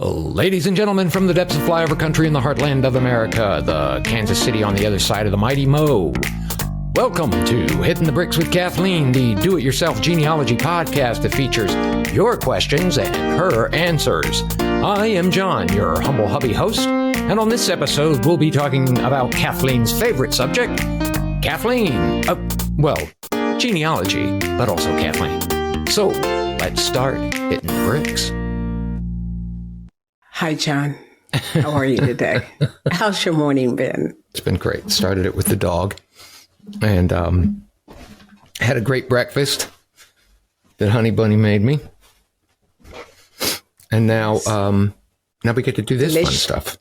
Ladies and gentlemen, from the depths of flyover country in the heartland of America, the Kansas City on the other side of the mighty Mo. Welcome to Hittin the Bricks with Kathleen, the do-it-yourself genealogy podcast that features your questions and her answers. I am John, your humble hubby host, and on this episode, we'll be talking about Kathleen's favorite subject, Kathleen. Genealogy, but also Kathleen. So, let's start hitting the bricks. Hi, John. How are you today? How's your morning been? It's been great. Started it with the dog and had a great breakfast that Honey Bunny made me. And now we get to do this fun stuff.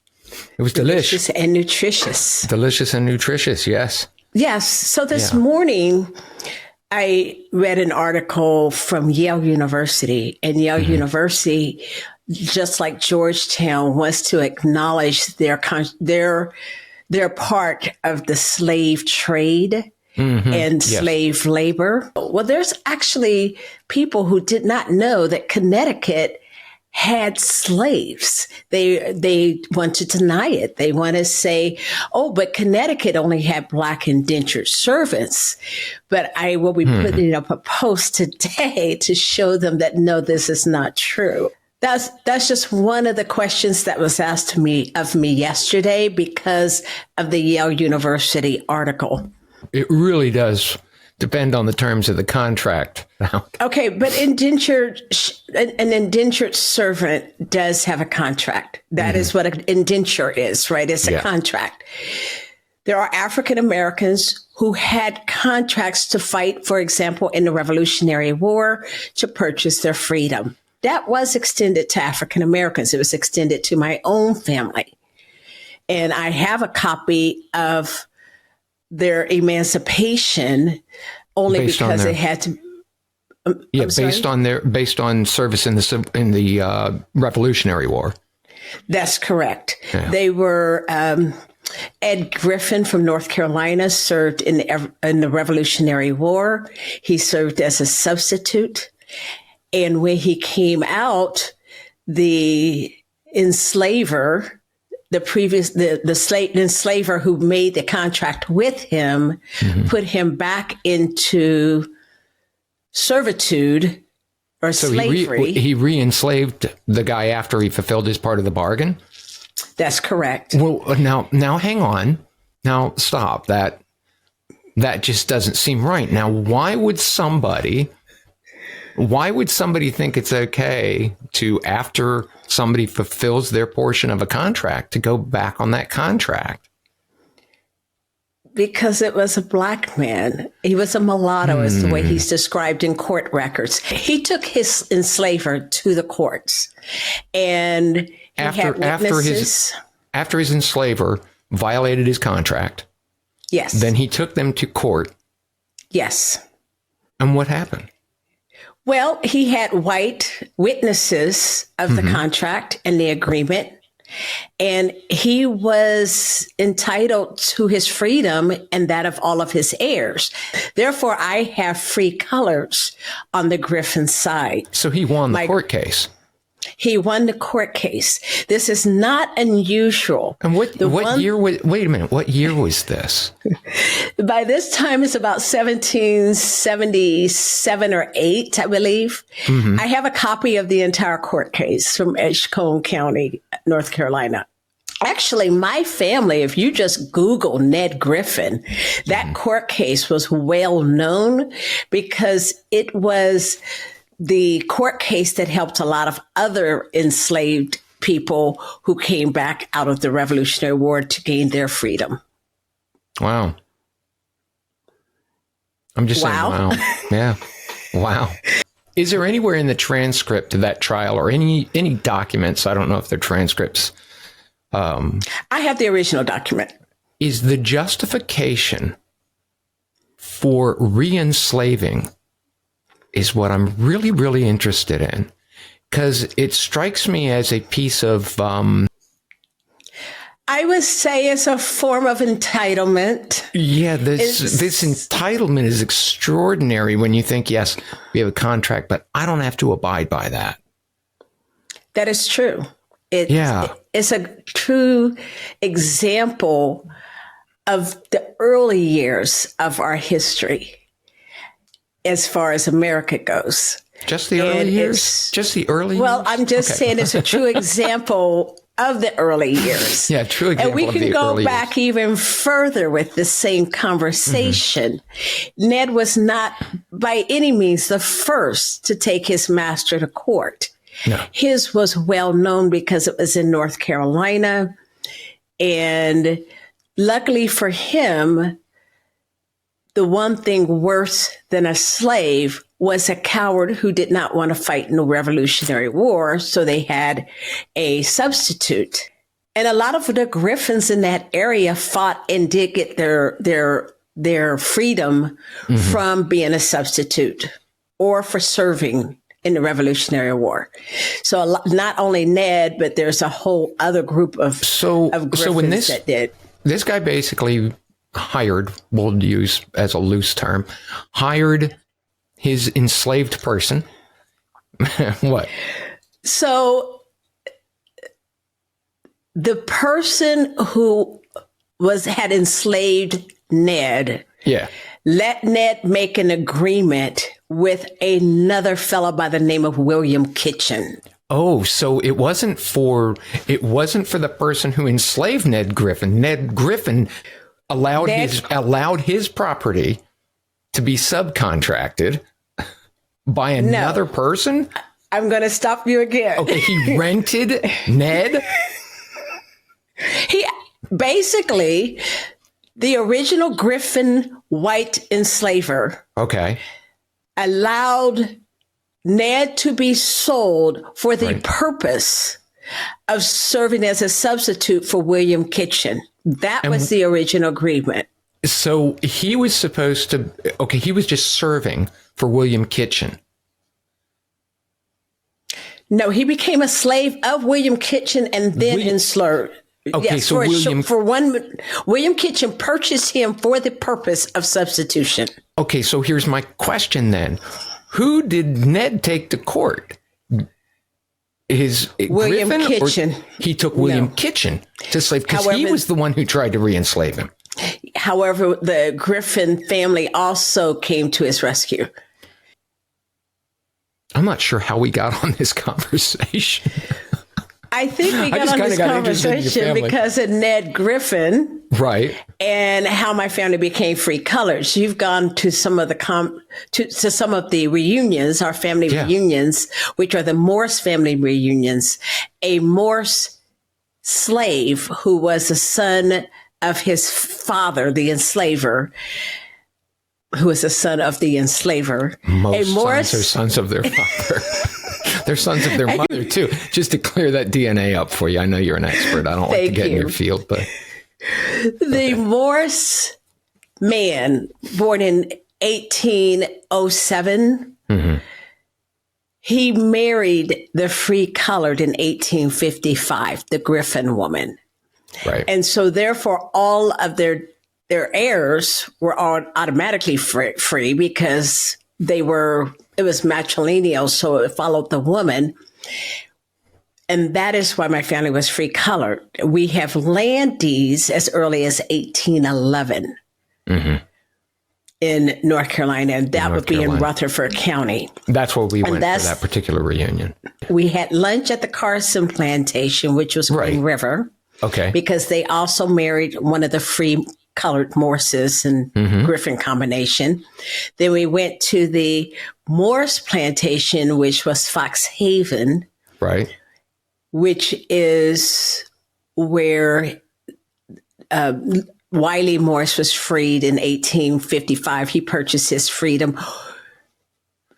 It was delicious and nutritious. Delicious and nutritious, yes. Yes. So this morning, I read an article from Yale University, and Yale University, just like Georgetown, wants to acknowledge their part of the slave trade and slave labor. Well, there's actually people who did not know that Connecticut had slaves. They want to deny it. They want to say, oh, but Connecticut only had black indentured servants. But I will be putting up a post today to show them that, no, this is not true. That's just one of the questions that was asked of me yesterday because of the Yale University article. It really does depend on the terms of the contract. Okay, but an indentured servant does have a contract. That is what an indenture is, right? It's a contract. There are African Americans who had contracts to fight, for example, in the Revolutionary War to purchase their freedom. That was extended to African Americans. It was extended to my own family. And I have a copy of their emancipation only because they had to. Based on service in the Revolutionary War. That's correct. Yeah. They were Ed Griffin from North Carolina served in the Revolutionary War. He served as a substitute, and when he came out, the enslaver. The enslaver who made the contract with him put him back into servitude or slavery. He re-enslaved the guy after he fulfilled his part of the bargain? That's correct. Well, now hang on. Now stop. That just doesn't seem right. Now, why would somebody think it's okay to, after somebody fulfills their portion of a contract, to go back on that contract? Because it was a black man. He was a mulatto, is the way he's described in court records. He took his enslaver to the courts, and had witnesses. After his enslaver violated his contract, yes, then he took them to court. Yes. And what happened? Well, he had white witnesses of the contract and the agreement, and he was entitled to his freedom and that of all of his heirs. Therefore, I have free colors on the Griffin side. So he won the court case. He won the court case. This is not unusual. And what year was, wait a minute, what year was this? By this time, it's about 1777 or 8, I believe. I have a copy of the entire court case from Edgecombe County, North Carolina. Actually, my family, if you just Google Ned Griffin, that court case was well known because it was the court case that helped a lot of other enslaved people who came back out of the Revolutionary War to gain their freedom. Wow. I'm just saying, wow. Yeah. Wow. Is there anywhere in the transcript of that trial or any documents, I don't know if they're transcripts. I have the original document. Is the justification for re-enslaving is what I'm really, really interested in, because it strikes me as a piece of I would say it's a form of entitlement. Yeah, this entitlement is extraordinary when you think, yes, we have a contract, but I don't have to abide by that. That is true. It's a true example of the early years of our history as far as America goes. Just the early years? Just the early years? Well, I'm just saying it's a true example of the early years. Yeah, true example. And we can go back even further with the same conversation. Ned was not by any means the first to take his master to court. No. His was well known because it was in North Carolina. And luckily for him, the one thing worse than a slave was a coward who did not want to fight in the Revolutionary War. So they had a substitute. And a lot of the Griffins in that area fought and did get their freedom from being a substitute or for serving in the Revolutionary War. So not only Ned, but there's a whole other group of Griffins that did. This guy basically hired, we'll use as a loose term, hired his enslaved person. What? So the person who had enslaved Ned, let Ned make an agreement with another fellow by the name of William Kitchen. Oh, so it wasn't for the person who enslaved Ned Griffin. Ned Griffin allowed his property to be subcontracted by another person? I'm going to stop you again. Okay, he rented Ned? He basically, the original Griffin white enslaver, allowed Ned to be sold for the purpose of serving as a substitute for William Kitchen. That was the original agreement. So he was supposed to, he was just serving for William Kitchen. No, he became a slave of William Kitchen and then enslaved. Okay, yes, so William Kitchen purchased him for the purpose of substitution. Okay, so here's my question then. Who did Ned take to court? William Griffin, Kitchen. He took William Kitchen to slave because he was the one who tried to re-enslave him. However, the Griffin family also came to his rescue. I'm not sure how we got on this conversation. I think we got on this conversation because of Ned Griffin. Right. And how my family became free colors. You've gone to some of the reunions, our family reunions, which are the Morse family reunions. A Morse slave who was the son of his father, the enslaver, who was the son of the enslaver. Most sons are sons of their father. They're sons of their mother, too. Just to clear that DNA up for you. I know you're an expert. I don't like to get in your field, but... The Morse man, born in 1807, he married the free-colored in 1855, the Griffin woman. Right. And so, therefore, all of their heirs were all automatically free because it was matrilineal, so it followed the woman. And that is why my family was free colored. We have land deeds as early as 1811 in North Carolina, and that would be in Rutherford County. That's where we went for that particular reunion. We had lunch at the Carson Plantation, which was Green River. Okay. Because they also married one of the free colored Morses and Griffin combination. Then we went to the Morse Plantation, which was Fox Haven. Right. Which is where Wiley Morse was freed in 1855. He purchased his freedom.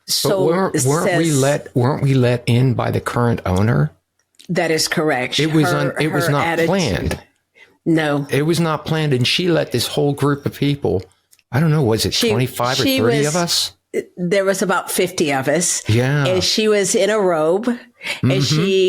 So weren't we let in by the current owner? That is correct. It was not planned. No, it was not planned, and she let this whole group of people. I don't know. Was it 25 or 30 of us? there was about 50 of us. Yeah. And she was in a robe. And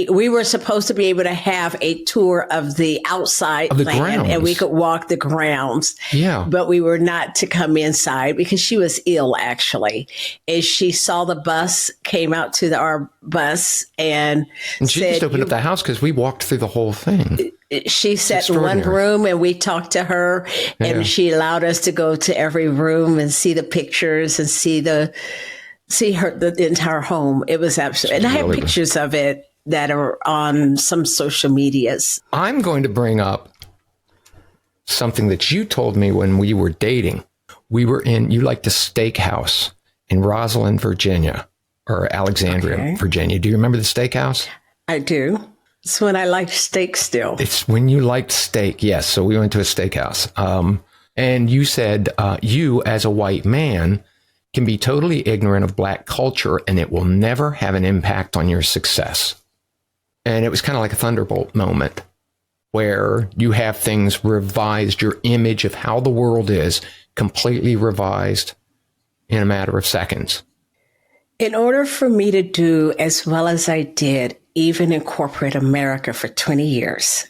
we were supposed to be able to have a tour of the outside of the land grounds. and we could walk the grounds. Yeah. But we were not to come inside because she was ill, actually. And she saw the bus, came out to our bus and she said, just opened up the house because we walked through the whole thing. She sat in one room and we talked to her and she allowed us to go to every room and see the pictures and see the entire home. It was absolutely, and I have pictures of it that are on some social medias. I'm going to bring up something that you told me when we were dating. You liked a steakhouse in Rosalind, Virginia, or Alexandria, Virginia. Do you remember the steakhouse? I do. It's when I liked steak still. It's when you liked steak. Yes. So we went to a steakhouse. And you said, you as a white man can be totally ignorant of black culture and it will never have an impact on your success. And it was kind of like a thunderbolt moment where you have things revised, your image of how the world is completely revised in a matter of seconds. In order for me to do as well as I did, even in corporate America for 20 years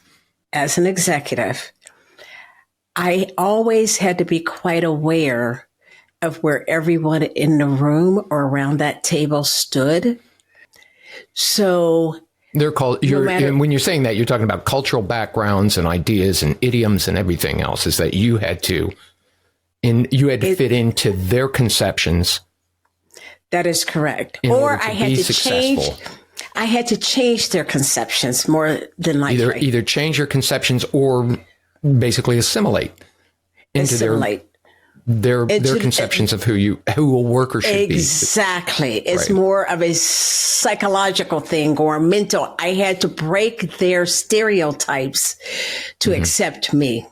as an executive, I always had to be quite aware of where everyone in the room or around that table stood. So they're called, and when you're saying that, you're talking about cultural backgrounds and ideas and idioms and everything else, is that you had to fit into their conceptions. That is correct. Or I had to change. I had to change their conceptions more than likely. Either change your conceptions or basically assimilate into their conceptions of who a worker should be. Exactly. It's more of a psychological thing or mental. I had to break their stereotypes to accept me.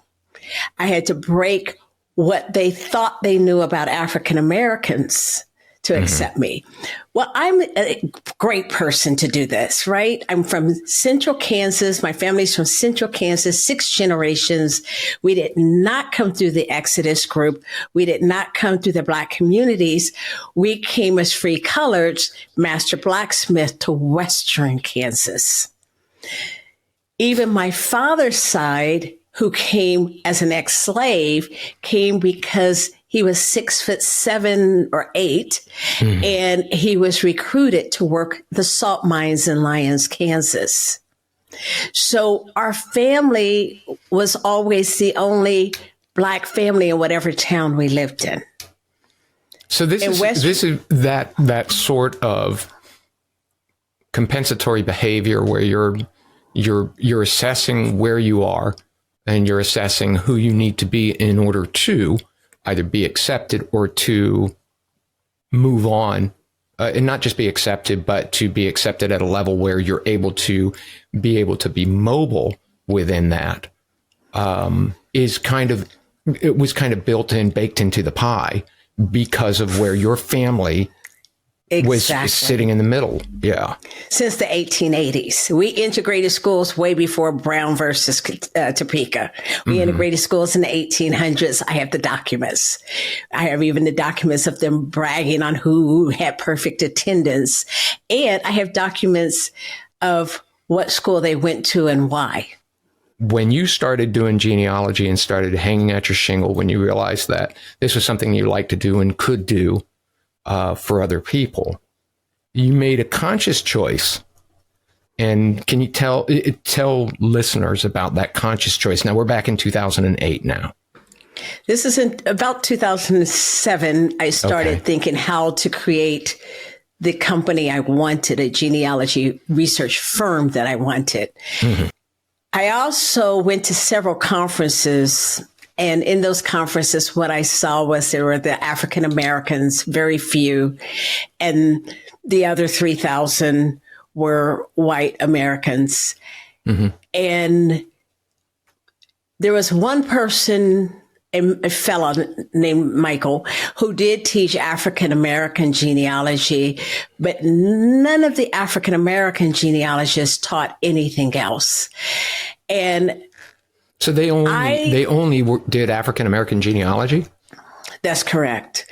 I had to break what they thought they knew about African Americans to accept me. Well, I'm a great person to do this, right? I'm from Central Kansas. My family's from Central Kansas, 6 generations. We did not come through the Exodus group. We did not come through the Black communities. We came as free coloreds, master blacksmith to Western Kansas. Even my father's side, who came as an ex-slave, came because he was 6'7" or 8", and he was recruited to work the salt mines in Lyons, Kansas. So our family was always the only Black family in whatever town we lived in. So this is that sort of compensatory behavior where you're assessing where you are and you're assessing who you need to be in order to either be accepted or to move on, and not just be accepted, but to be accepted at a level where you're able to be mobile within that, it was kind of built in, baked into the pie because of where your family was sitting in the middle. Yeah. Since the 1880s. We integrated schools way before Brown versus Topeka. We integrated schools in the 1800s. I have the documents. I have even the documents of them bragging on who had perfect attendance. And I have documents of what school they went to and why. When you started doing genealogy and started hanging out your shingle, when you realized that this was something you liked to do and could do, for other people, you made a conscious choice. And can you tell listeners about that conscious choice? Now we're back in 2008 now. This is about 2007. I started thinking how to create the company I wanted, a genealogy research firm that I wanted. I also went to several conferences. And in those conferences, what I saw was there were the African Americans, very few, and the other 3,000 were white Americans. And there was one person, a fellow named Michael, who did teach African American genealogy, but none of the African American genealogists taught anything else. And so they only did African American genealogy? That's correct.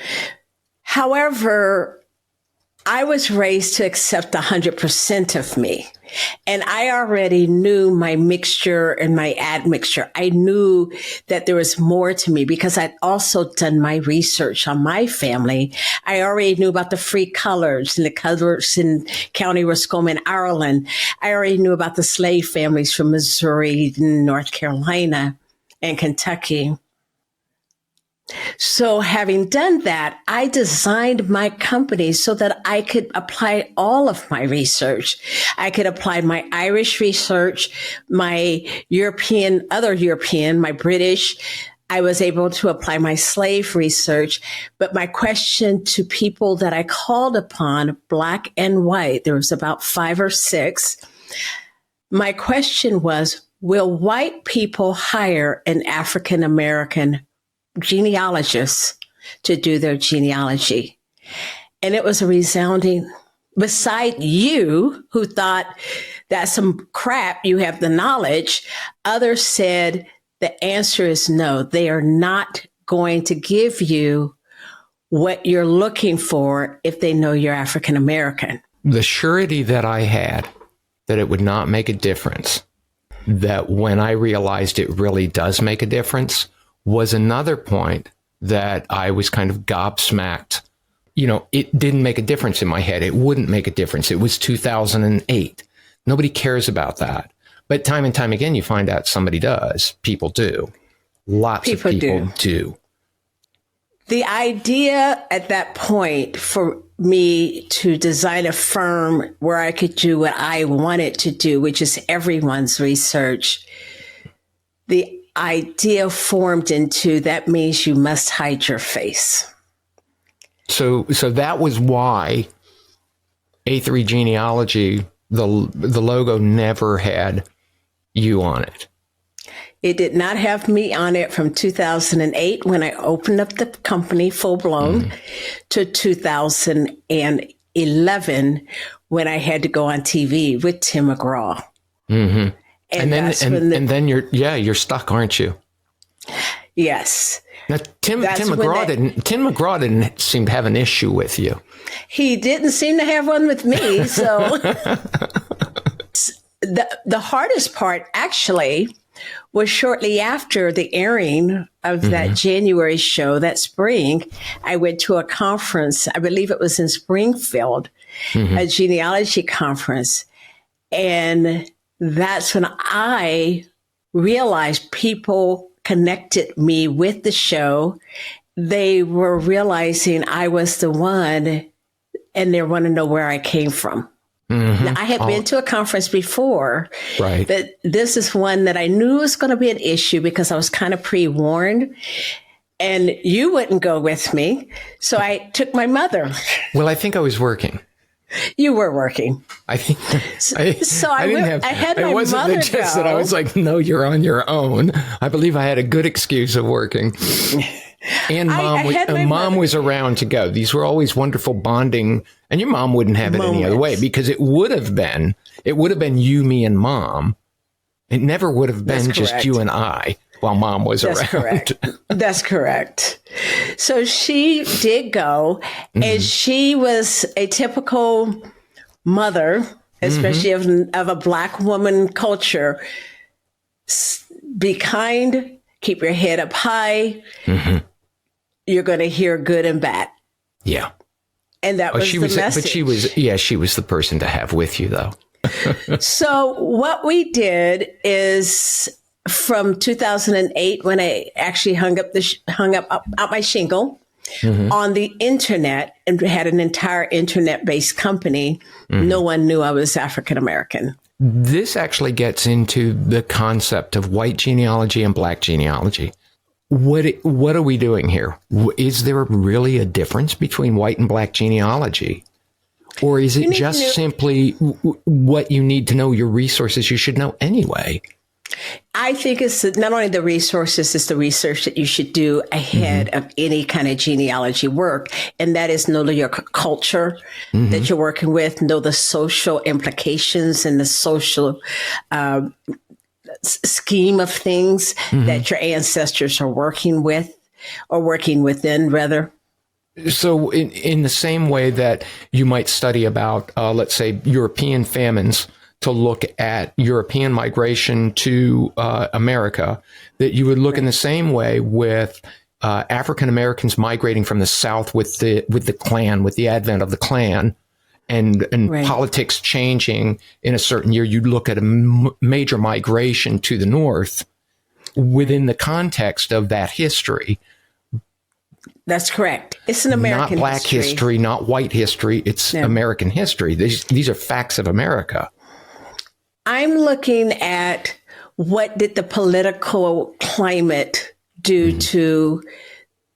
However, I was raised to accept 100% of me. And I already knew my mixture and my admixture. I knew that there was more to me because I'd also done my research on my family. I already knew about the free colors and the colors in County Roscommon, Ireland. I already knew about the slave families from Missouri, North Carolina, and Kentucky. So having done that, I designed my company so that I could apply all of my research. I could apply my Irish research, my other European, my British. I was able to apply my slave research. But my question to people that I called upon, Black and white, there was about 5 or 6. My question was, will white people hire an African American genealogists to do their genealogy? And it was a resounding, beside you who thought that's some crap, you have the knowledge, others said the answer is no. They are not going to give you what you're looking for if they know you're African American. The surety that I had that it would not make a difference, that when I realized it really does make a difference, was another point that I was kind of gobsmacked. You know, it didn't make a difference in my head. It wouldn't make a difference. It was 2008. Nobody cares about that. But time and time again, you find out somebody does. People do. Lots of people do. The idea at that point for me to design a firm where I could do what I wanted to do, which is everyone's research, the idea formed into that means you must hide your face. So that was why A3 Genealogy, the logo never had you on it. It did not have me on it from 2008 when I opened up the company full blown to 2011 when I had to go on TV with Tim McGraw. Mm-hmm. And then you're stuck, aren't you? Yes. Now, Tim McGraw didn't seem to have an issue with you. He didn't seem to have one with me. So the hardest part actually was shortly after the airing of that January show, that spring. I went to a conference, I believe it was in Springfield, a genealogy conference. And that's when I realized people connected me with the show. They were realizing I was the one, and they want to know where I came from. Now, I had been to a conference before, right? But this is one that I knew was going to be an issue because I was kind of pre-warned, and you wouldn't go with me. So I took my mother. Well, I think I was working. You were working. I think I had my mother just go. That I was like, no, you're on your own. I believe I had a good excuse of working. And mom was around to go. These were always wonderful bonding, and your mom wouldn't have it any other way, because it would have been you, me, and mom. It never would have been just you and I while mom was around. Correct. That's correct. So she did go, and she was a typical mother, especially of a Black woman culture. Be kind, keep your head up high. You're going to hear good and bad. Yeah. And that was the message. But she was the person to have with you, though. So what we did is, from 2008, when I actually hung up my shingle on the internet and had an entire internet-based company, no one knew I was African American. This actually gets into the concept of white genealogy and Black genealogy. What are we doing here? Is there really a difference between white and Black genealogy? Or is it just simply what you need to know, your resources you should know anyway? I think it's not only the resources, it's the research that you should do ahead of any kind of genealogy work. And that is know your culture that you're working with, know the social implications and the social scheme of things that your ancestors are working with, or working within, rather. So in the same way that you might study about, let's say, European famines to look at European migration to America, that you would look in the same way with African Americans migrating from the South with the Klan, with the advent of the Klan, and politics changing in a certain year. You'd look at a major migration to the North within the context of that history. That's correct. It's an American not black history, not white history. It's American history. These are facts of America. I'm looking at what did the political climate do to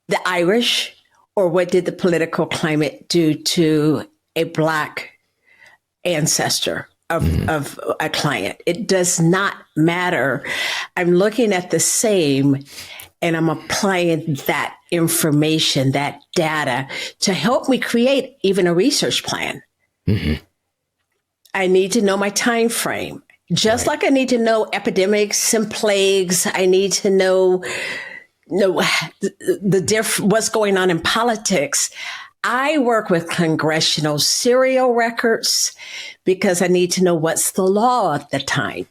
the Irish, or what did the political climate do to a black ancestor of a client. It does not matter. I'm looking at the same, and I'm applying that information, that data, to help me create even a research plan. Mm-hmm. I need to know my time frame. Just like I need to know epidemics and plagues, I need to know what's going on in politics. I work with congressional serial records because I need to know what's the law at the time.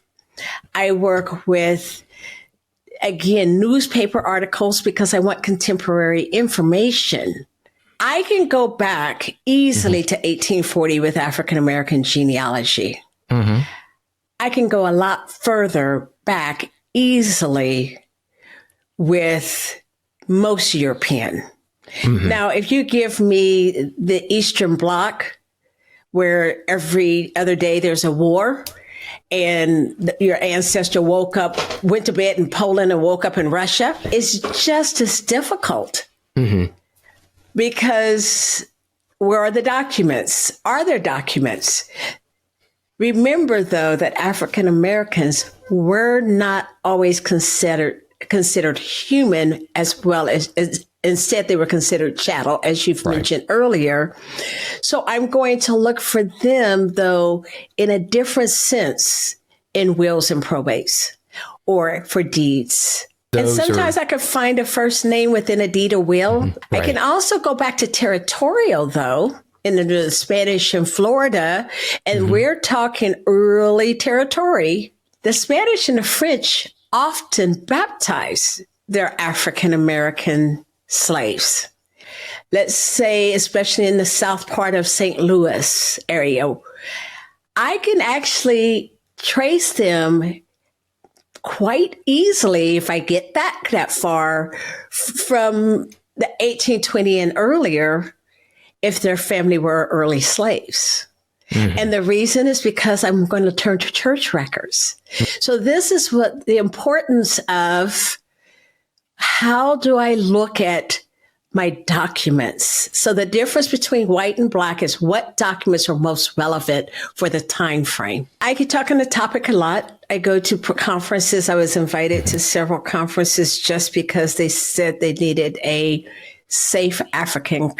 I work with, again, newspaper articles because I want contemporary information. I can go back easily to 1840 with African American genealogy. Mm-hmm. I can go a lot further back easily with most European. Mm-hmm. Now, if you give me the Eastern Bloc, where every other day there's a war, and your ancestor went to bed in Poland and woke up in Russia, it's just as difficult. Mm-hmm. Because where are the documents? Are there documents? Remember, though, that African Americans were not always considered human, as well as instead they were considered chattel, as you've mentioned earlier. So I'm going to look for them, though, in a different sense in wills and probates or for deeds. And sometimes I could find a first name within a deed or will. Mm-hmm. I can also go back to territorial, though, in the Spanish in Florida, and we're talking early territory. The Spanish and the French often baptize their African American slaves. Let's say, especially in the south part of St. Louis area, I can actually trace them quite easily if I get back that far from the 1820 and earlier, if their family were early slaves. Mm-hmm. And the reason is because I'm going to turn to church records. So this is what the importance of how do I look at my documents? So the difference between white and black is what documents are most relevant for the time frame. I could talk on the topic a lot. I go to conferences. I was invited to several conferences just because they said they needed a safe African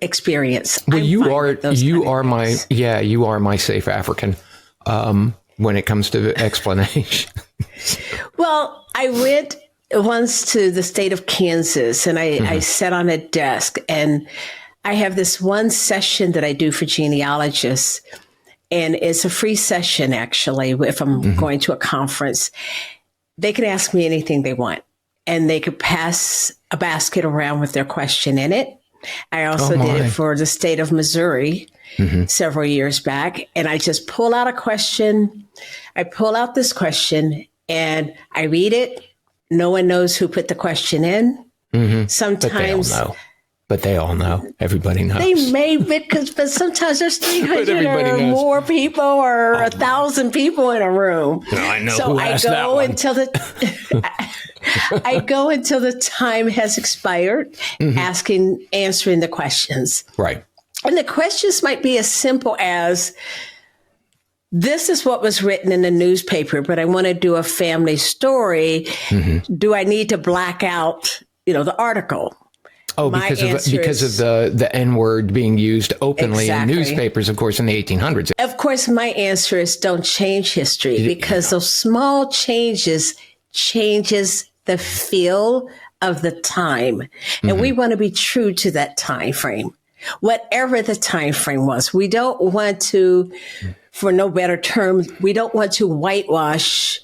experience. Well, you are my safe African when it comes to explanation. Well, I went once to the state of Kansas, and I sat on a desk, and I have this one session that I do for genealogists, and it's a free session, actually, if I'm going to a conference. They can ask me anything they want, and they could pass a basket around with their question in it. I also did it for the state of Missouri several years back, and I just pull out a question. I pull out this question, and I read it. No one knows who put the question in. Mm-hmm. Sometimes, but they all know. Everybody knows. They may, but sometimes there's 300 or more people, or 1,000 people in a room. No, I know. So who asked that one. I go until the time has expired, answering the questions. Right. And the questions might be as simple as, this is what was written in the newspaper, but I want to do a family story. Mm-hmm. Do I need to black out, the article? Oh, because of the N-word being used openly in newspapers, of course, in the 1800s. Of course, my answer is don't change history, because those small changes the feel of the time. And we want to be true to that time frame, whatever the time frame was. We don't want to, for no better term, we don't want to whitewash.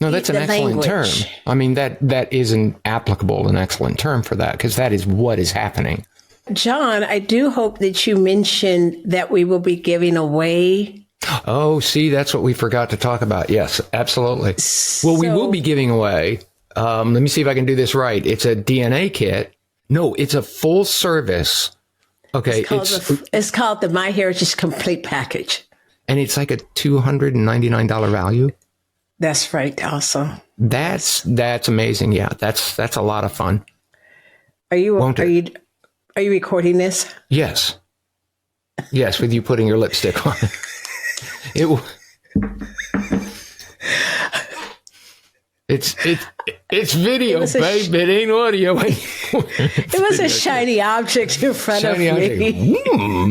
No, that's an excellent term. I mean, that is an excellent term for that, because that is what is happening. John, I do hope that you mentioned that we will be giving away. Oh, see, that's what we forgot to talk about. Yes, absolutely. Well, we will be giving away. Let me see if I can do this right. It's a DNA kit. No, it's a full service. Okay. It's called the MyHeritage Complete Package. And it's like a $299 value. That's right. Also, that's amazing. Yeah, that's a lot of fun. Are you recording this? Yes. Yes, with you putting your lipstick on. It's video, babe. It ain't audio. It was a shiny object in front of me.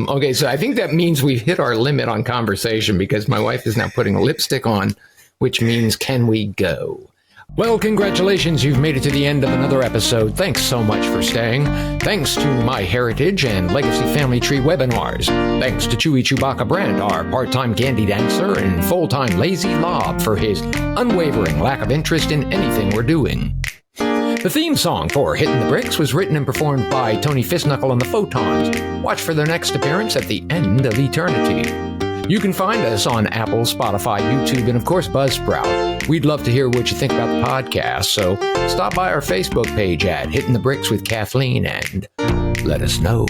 Okay, so I think that means we've hit our limit on conversation, because my wife is now putting a lipstick on, which means, can we go? Well, congratulations. You've made it to the end of another episode. Thanks so much for staying. Thanks to MyHeritage and Legacy Family Tree webinars. Thanks to Chewy Chewbacca Brand, our part-time candy dancer, and full-time Lazy Lob for his unwavering lack of interest in anything we're doing. The theme song for Hittin the Bricks was written and performed by Tony Fistknuckle and the Photons. Watch for their next appearance at the end of eternity. You can find us on Apple, Spotify, YouTube, and of course Buzzsprout. We'd love to hear what you think about the podcast, so stop by our Facebook page at Hittin the Bricks with Kathleen and let us know.